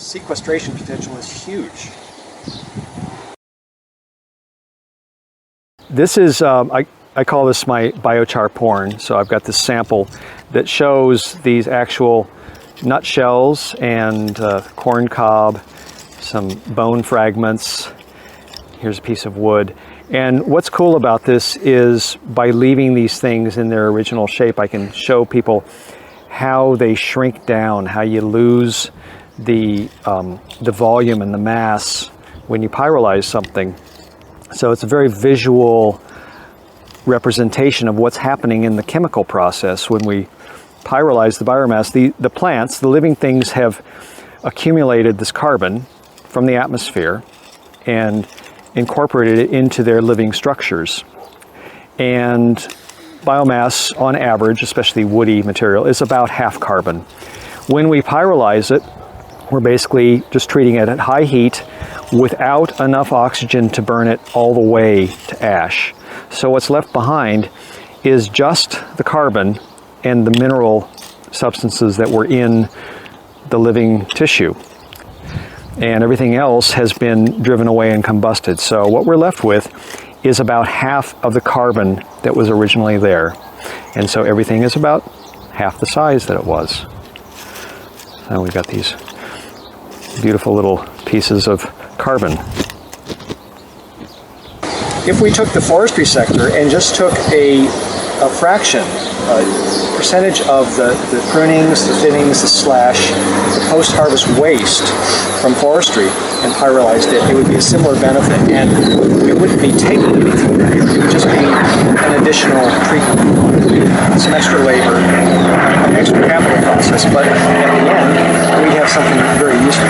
sequestration potential is huge. This is, I call this my biochar porn. So I've got this sample that shows these actual nut shells and corn cob, some bone fragments. Here's a piece of wood. And what's cool about this is by leaving these things in their original shape, I can show people how they shrink down, how you lose the volume and the mass when you pyrolyze something. So it's a very visual representation of what's happening in the chemical process when we pyrolyze the biomass. The plants, the living things, have accumulated this carbon from the atmosphere and incorporated it into their living structures. And biomass, on average, especially woody material, is about half carbon. When we pyrolyze it, we're basically just treating it at high heat without enough oxygen to burn it all the way to ash. So what's left behind is just the carbon and the mineral substances that were in the living tissue. And everything else has been driven away and combusted. So what we're left with is about half of the carbon that was originally there. And so everything is about half the size that it was. So we've got these beautiful little pieces of carbon. If we took the forestry sector and just took a fraction, a percentage of the prunings, the thinnings, the slash, the post-harvest waste from forestry and pyrolyzed it, it would be a similar benefit, and we wouldn't be taking anything from here. It would just be an additional treatment, some extra labor, an extra capital process, but at the end, we have something very useful.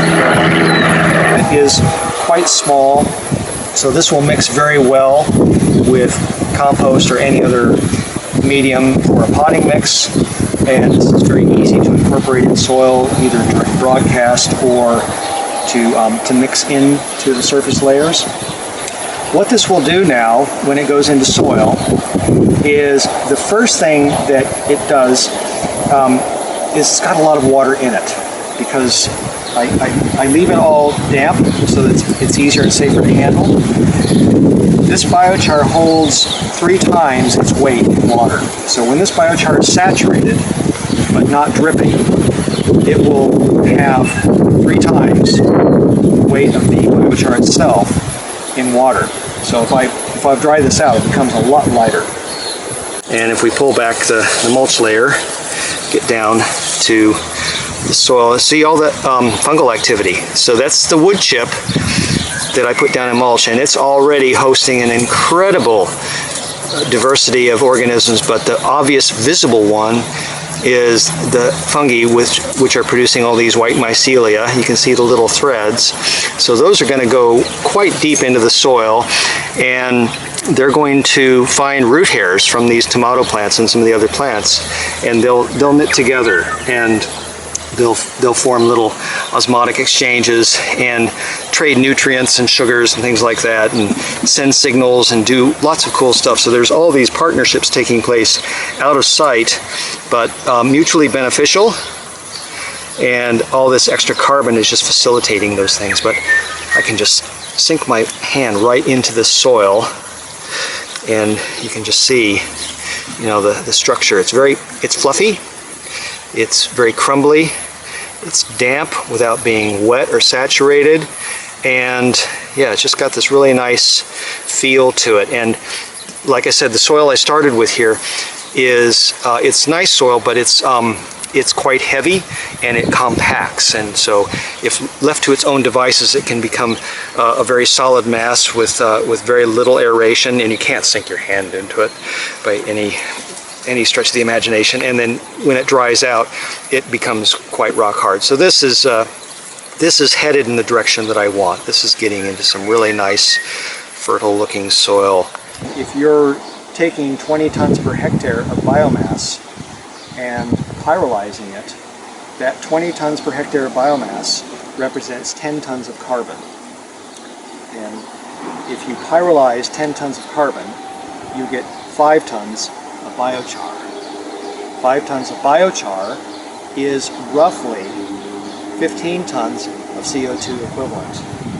It is quite small, so this will mix very well with compost or any other medium for a potting mix, and this is very easy to incorporate in soil either during broadcast or to mix into the surface layers. What this will do now when it goes into soil is the first thing that it does is it's got a lot of water in it, because I leave it all damp so that it's easier and safer to handle. This biochar holds 3 times its weight in water. So when this biochar is saturated, but not dripping, it will have 3 times the weight of the biochar itself in water. So if I dry this out, it becomes a lot lighter. And if we pull back the mulch layer, get down to the soil, see all that fungal activity. So that's the wood chip that I put down in mulch, and it's already hosting an incredible diversity of organisms, but the obvious visible one is the fungi which are producing all these white mycelia. You can see the little threads. So those are going to go quite deep into the soil, and they're going to find root hairs from these tomato plants and some of the other plants, and they'll knit together, and they'll form little osmotic exchanges and trade nutrients and sugars and things like that, and send signals and do lots of cool stuff. So there's all these partnerships taking place out of sight, but mutually beneficial, and all this extra carbon is just facilitating those things. But I can just sink my hand right into the soil, and you can just see, you know, the structure. It's fluffy. It's very crumbly, it's damp without being wet or saturated, and yeah, it's just got this really nice feel to it. And like I said, the soil I started with here is, it's nice soil, but it's quite heavy and it compacts, and so if left to its own devices, it can become a very solid mass with very little aeration, and you can't sink your hand into it by any stretch of the imagination. And then when it dries out, it becomes quite rock hard. So this is headed in the direction that I want. This is getting into some really nice, fertile looking soil. If you're taking 20 tons per hectare of biomass and pyrolyzing it, that 20 tons per hectare of biomass represents 10 tons of carbon. And if you pyrolyze 10 tons of carbon, you get 5 tons of biochar. 5 tons of biochar is roughly 15 tons of CO2 equivalent.